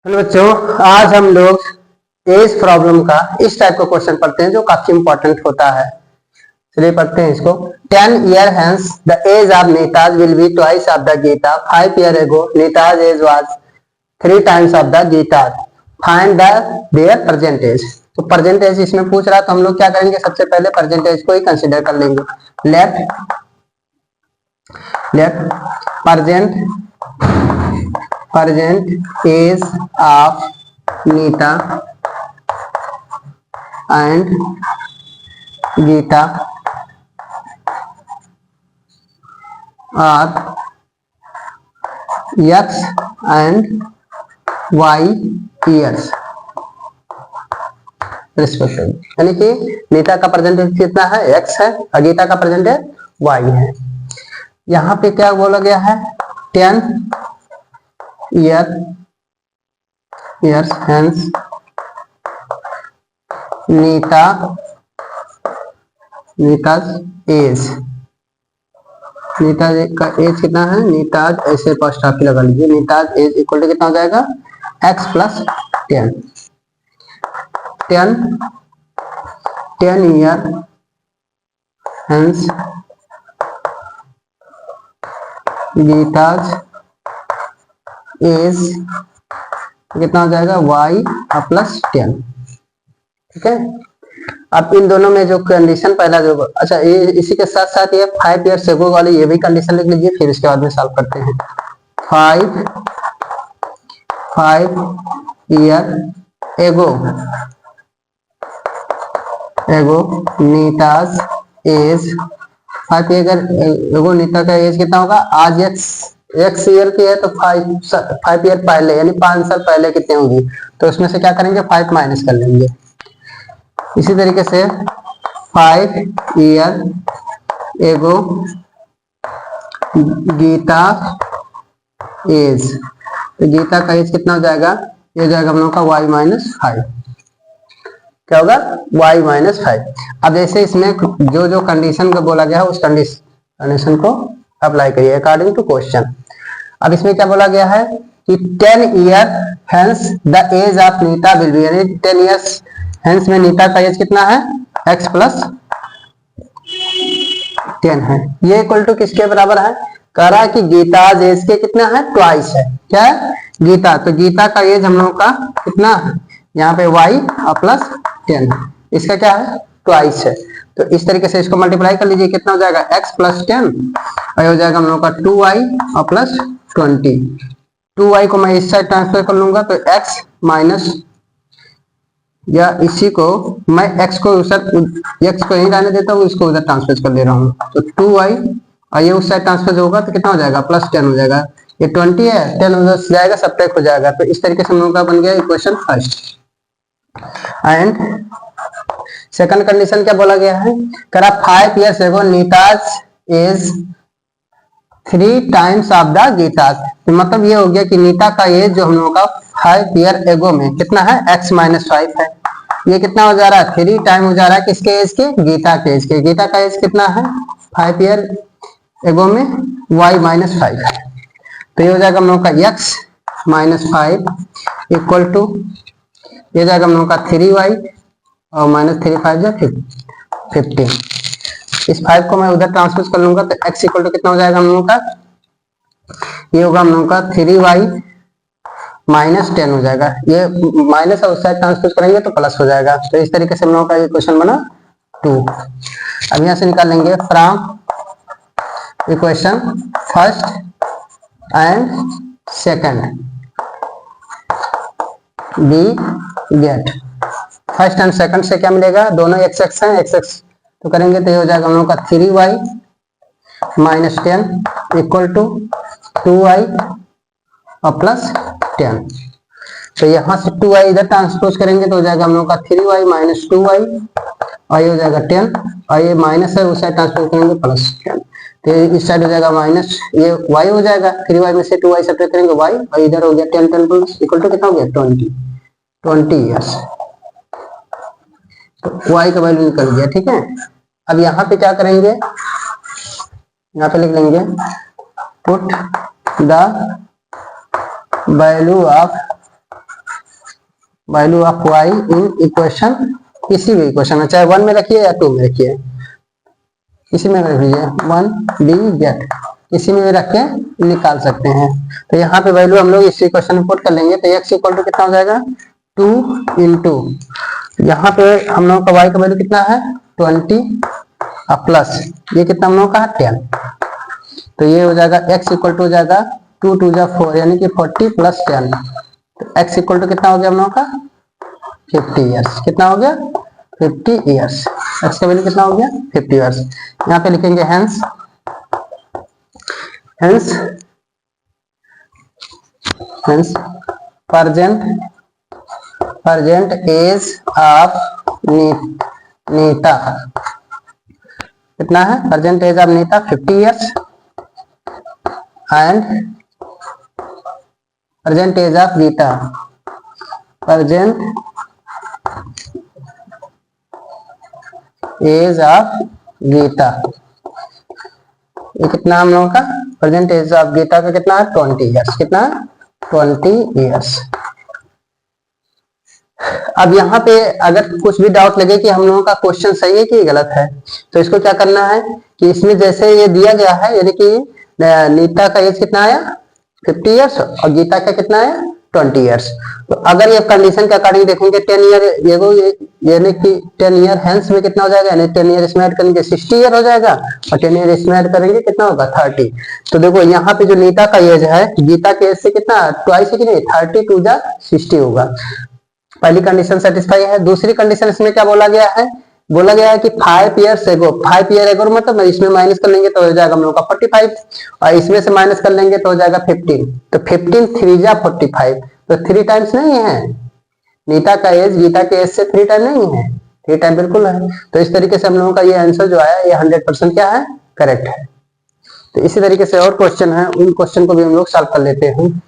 Hello बच्चों, आज हम लोग एज प्रॉब्लम का इस टाइप का क्वेश्चन पढ़ते हैं जो काफी इंपॉर्टेंट होता है। चलिए पढ़ते हैं इसको। 10 year hence the age of Netaj will be twice of the Gita. 5 year ago Netaj age was 3 times of the Gita. Find their present age. तो present age इसमें पूछ रहा है तो हम लोग क्या करेंगे, सबसे पहले present age को ही कंसिडर कर लेंगे। present age of Nita and Geeta are X and Y years respectively. यानी कि नीता का प्रेजेंट एज कितना है, X है, और गीता का प्रेजेंट एज Y है। यहाँ पे क्या बोला गया है, 10 years hence Nita's as, Nita's का एज कितना है, नीताज ऐसे फर्स्ट हाफ लगा लीजिए, नीताज एज इक्वल टू कितना हो जाएगा, x plus 10 year hence Geeta's age कितना हो जाएगा, y प्लस 10। ठीक है। अब इन दोनों में जो कंडीशन पहला जो, अच्छा ये इसी के साथ साथ ये 5 years ago वाली ये भी कंडीशन लिख लीजिए, फिर इसके बाद में सॉल्व करते हैं। 5 year एगो नीताज एज, 5 year एगो नीता का एज कितना होगा, आज x ईयर की है तो 5 ईयर पहले यानी 5 साल पहले कितने होगी, तो उसमें से क्या करेंगे, 5 माइनस कर लेंगे। इसी तरीके से 5 year एगो गीता एज, तो गीता का एज कितना हो जाएगा, ये हो जाएगा हम लोग का y माइनस 5। क्या होगा, y माइनस 5। अब जैसे इसमें जो जो कंडीशन को बोला गया है उस कंडीशन को अप्लाई करिए अकॉर्डिंग टू क्वेश्चन। अब इसमें क्या बोला गया है कि 10 year hence the age of Nita will be, यानी 10 years hence में नीता का एज कितना है, x प्लस 10 है। ये इक्वल टू किसके बराबर है, कह रहा है कि गीता एज के कितना है, ट्वाइस है। क्या है, गीता, तो गीता का एज हम लोग का कितना है, यहाँ पे y प्लस 10 है, इसका क्या है, ट्वाइस है। तो इस तरीके से इसको मल्टीप्लाई कर लीजिए, कितना हो जाएगा, x प्लस 10 और हो जाएगा हम लोग का 2y प्लस 20। 2y को मैं इस साइड ट्रांसफर कर लूंगा तो x माइनस, या इसी को मैं x को ही रहने देता हूँ, इसको उधर ट्रांसफर कर दे रहा हूँ, तो 2y और ये उस साइड ट्रांसफर होगा तो कितना हो जाएगा, प्लस 10 हो जाएगा। ये 20 है, 10 उधर से जाएगा, सब्ट्रैक्ट हो जाएगा। तो इस तरीके से हम लोगों का बन गया equation first. And second condition क्या बोला गया है, करा 5 years ago Neeta's age 3 times of the Geeta, तो मतलब ये हो गया कि नीता का एज जो हम लोगों का 5 year ago में कितना है, x माइनस 5 है। ये कितना हो जा रहा है, 3 टाइम हो जा रहा है किसके एज के, गीता के एज के। गीता का एज कितना है, 5 year ago में y माइनस 5 है, तो ये हो जाएगा हम लोगों का x माइनस 5 इक्वल टू, ये जाएगा हम लोगों का 3y और माइनस 3 5 जा 15। इस 5 को मैं उधर ट्रांसफर कर लूंगा तो x इक्वल टू कितना हो जाएगा हम लोगों का, ये होगा हम लोगों का 3y माइनस 10 हो जाएगा। ये माइनस और उस साइड ट्रांसफर करेंगे तो प्लस हो जाएगा। तो इस तरीके से हम लोगों का ये क्वेश्चन बना 2। अब यहाँ से निकाल लेंगे from equation first and second we get. First and second से क्या मिलेगा, दोनों x x हैं, x x तो करेंगे तो ये हो जाएगा हम लोगों का 3y minus 10 equal to 2y और प्लस 10। तो यहाँ से 2y इधर ट्रांसपोज करेंगे तो हो जाएगा हम लोगों का 3y माइनस 2y और ये हो जाएगा 10 और ये माइनस है, उस साइड ट्रांसपोज करेंगे प्लस 10, तो इस साइड हो जाएगा माइनस, ये y हो जाएगा, 3y में से 2y सब्ट्रैक्ट करेंगे y और इधर हो गया 10 10 प्लस इक्वल टू कितना हो गया 20 ईयर्स। तो y का वैल्यू निकल गया। ठीक है। अब यहाँ पे क्या करेंगे, यहाँ पे लिख लेंगे put the value of value of y in equation, किसी भी इक्वेशन में, चाहे 1 में रखिए या 2 में रखिए, किसी में रख लीजिए, 1 डी गेट, किसी में भी रख के निकाल सकते हैं। तो यहाँ पे वैल्यू हम लोग इस इक्वेशन में पुट कर लेंगे। तो x इक्वल टू कितना हो जाएगा 2 इंटू, यहाँ पे हम लोग का y का वैल्यू कितना है 20 प्लस ये कितना हम लोग का है 10। तो ये हो जाएगा x इक्वल टू हो जाएगा 2 2 जा 4 यानी कि 40 प्लस 10। तो x इक्वल टू कितना हो गया हम लोग का 50 ईयर्स। कितना हो गया 50 ईयर्स। x का वैल्यू कितना हो गया 50 ईयर्स। यहाँ पे लिखेंगे hence present age of Neeta कितना है, present age of Neeta 50 years and present age of Geeta, present age of Geeta, ये कितना हम लोगों का प्रेजेंट एज ऑफ गीता का कितना है 20 ईयर्स। कितना 20 ईयर्स। अब यहाँ पे अगर कुछ भी डाउट लगे कि हम लोगों का क्वेश्चन सही है कि गलत है, तो इसको क्या करना है कि इसमें जैसे ये दिया गया है, यानी कि नीता का एज कितना आया 50 ईयर्स और गीता का कितना आया 20 ईयर्स। तो अगर ये कंडीशन के अकॉर्डिंग देखेंगे 10 ईयर यानी कि 10 ईयर हेंस में कितना हो जाएगा, यानी 10 ईयर इसमें ऐड करेंगे 60 ईयर हो जाएगा और 10 ईयर इसमें ऐड करेंगे कितना होगा 30। तो देखो यहाँ पे जो नीता का एज है गीता के एज से कितना ट्वाइस है कि नहीं, 30 2 जा 60 होगा। पहली कंडीशन सेटिस्फाई है। दूसरी कंडीशन इसमें क्या बोला गया है, बोला गया है कि 5 ईयर्स एगो, 5 ईयर एगो मतलब इसमें माइनस कर लेंगे तो हो जाएगा हम लोग का 45 और इसमें से माइनस कर लेंगे तो हो जाएगा 15। तो 15 3 जा 45, तो 3 टाइम्स नहीं है नीता का एज गीता के एज से 3 टाइम नहीं है, 3 टाइम बिल्कुल है। तो इस तरीके से हम लोगों का ये आंसर जो आया ये 100% क्या है करेक्ट है। तो इसी तरीके से और क्वेश्चन है, उन क्वेश्चन को भी हम लोग सॉल्व कर लेते हैं।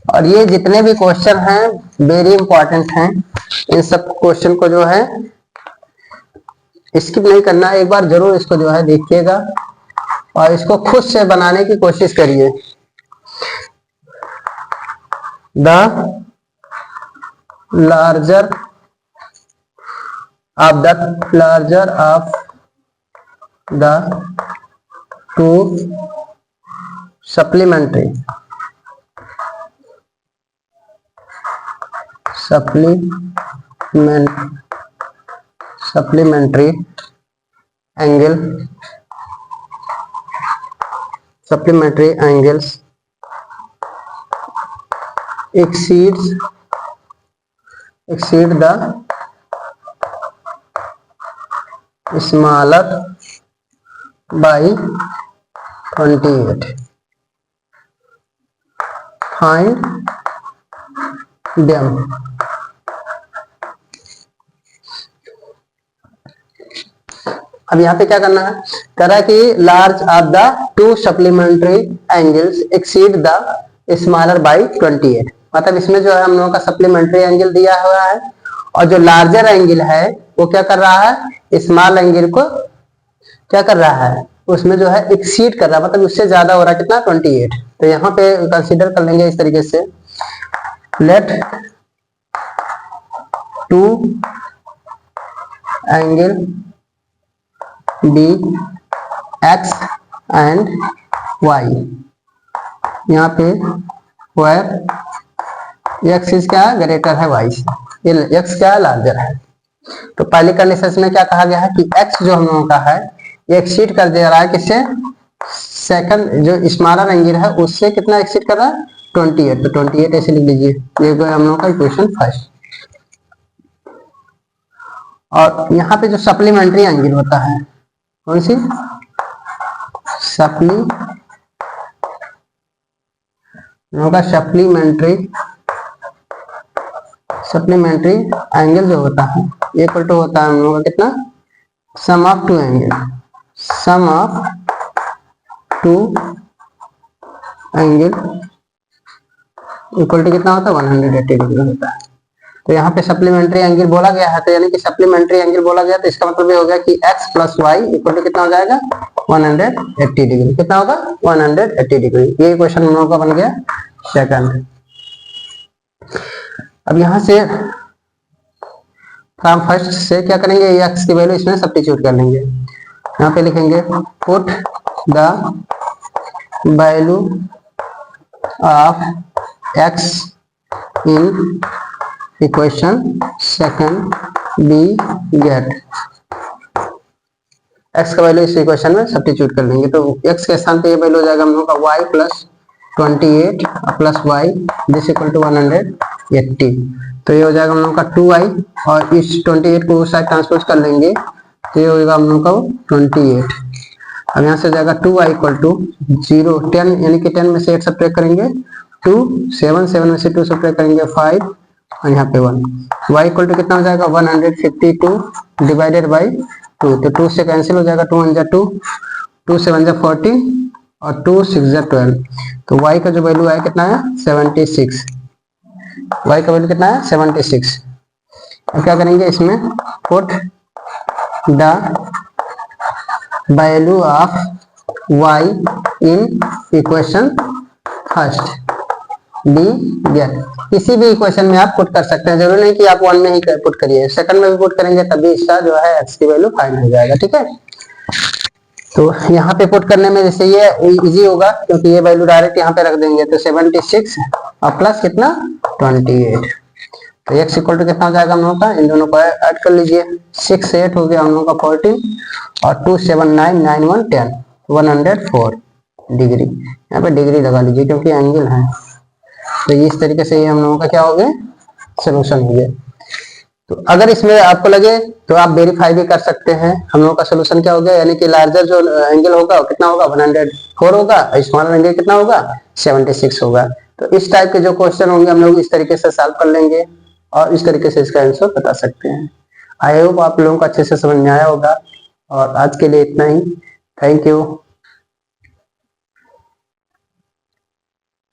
और ये जितने भी क्वेश्चन हैं वेरी इंपॉर्टेंट हैं, इन सब क्वेश्चन को जो है स्किप नहीं करना, एक बार जरूर इसको जो है देखिएगा और इसको खुद से बनाने की कोशिश करिए। The larger of the two supplementary angles exceed the smaller by 28. Find them. अब यहाँ पे क्या करना है, कह रहा है कि large of the two supplementary angles exceed the smaller by 28। मतलब इसमें जो है हम लोगों का सप्लीमेंट्री एंगल दिया हुआ है और जो लार्जर एंगल है वो क्या कर रहा है स्मॉल एंगल को क्या कर रहा है उसमें जो है एक्सीड कर रहा है, मतलब उससे ज्यादा हो रहा है कितना 28। तो यहाँ पे कंसीडर कर लेंगे इस तरीके से, let two angle be x and y, यहाँ पे वेयर एक्स इज क्या ग्रेटर है वाई से, ये एक्स क्या लार्जर है। तो पहली कंडीशन में क्या कहा गया है कि एक्स जो हम लोगों का है ये एक्सीड कर दे रहा है किससे, सेकंड जो स्मॉलर एंगल है उससे कितना एक्सीड कर रहा है 28। तो 28 ऐसे लिख लीजिए, ये हम लोगों का इक्वेशन फर्स्ट। और यहाँ पे जो सप्लीमेंट्री एंगल होता है कौन सी सप्लीमेंट्री एंगल जो होता है ये इक्वल टू होता है हम लोगों का कितना sum of two angle equal to कितना होता है 180 डिग्री होता है। तो यहाँ पे सप्लीमेंट्री एंगल बोला गया है, तो यानी कि सप्लीमेंट्री एंगल बोला गया तो इसका मतलब ये हो गया कि x plus y equal to कितना हो जाएगा 180 डिग्री। कितना होगा 180 डिग्री। ये क्वेश्चन हम लोगों का बन गया सेकंड। अब यहाँ से फ्रॉम फर्स्ट से क्या करेंगे, x की वैल्यू इसमें सब्स्टिट्यूट कर लेंगे। यहाँ पे लिखेंगे put the value of x in equation second we get. x का वैल्यू इस इक्वेशन में सब्स्टिट्यूट कर लेंगे, तो x के स्थान पे ये वैल्यू हो जाएगा हम लोग का y plus 28 plus y this equal to 180। तो ये हो जाएगा हम लोग का 2y और इस 28 को उस साइड ट्रांसपोज कर लेंगे तो ये होगा हम लोग का 28। अब यहाँ से हो जाएगा 2y इक्वल टू 0 10 यानी कि 10 में से 8 सब्ट्रैक्ट करेंगे 2 7 7 में से 2 सब्ट्रैक्ट करेंगे 5 और यहाँ पे 1। y इक्वल टू कितना हो जाएगा 152 डिवाइडेड बाई 2, तो 2 से कैंसिल हो जाएगा 2 1 जा 2 2 7 जा 14 और 2 6 जा 12। तो y का जो वैल्यू है कितना है 76। y का वैल्यू कितना है 76। अब क्या करेंगे इसमें put the value of y in equation first we get. किसी भी इक्वेशन में आप पुट कर सकते हैं, जरूरी नहीं कि आप वन में ही पुट करिए, सेकंड में भी पुट करेंगे तभी इसका जो है x की वैल्यू फाइंड हो जाएगा। ठीक है, तो यहाँ पे पुट करने में जैसे ये इजी होगा क्योंकि ये वैल्यू डायरेक्ट यहाँ पे रख देंगे, तो 76 और प्लस कितना 28। तो x इक्वल टू कितना हो जाएगा हम लोग का, इन दोनों को ऐड कर लीजिए 6 से 8 हो गया हम लोग का 14 और 2 7 9 9 1 10 104 डिग्री। यहाँ पे डिग्री लगा लीजिए क्योंकि एंगल है। तो इस तरीके से ये हम लोगों का क्या हो गया सोल्यूशन हो गया। तो अगर इसमें आपको लगे तो आप वेरीफाई भी कर सकते हैं हम लोगों का सोल्यूशन क्या हो गया, यानी कि लार्जर जो एंगल होगा कितना होगा 104 होगा, स्मॉलर एंगल कितना होगा 76 होगा। तो इस टाइप के जो क्वेश्चन होंगे हम लोग इस तरीके से सॉल्व कर लेंगे और इस तरीके से इसका आंसर बता सकते हैं। आई होप आप लोगों को अच्छे से समझ में आया होगा और आज के लिए इतना ही। Thank you.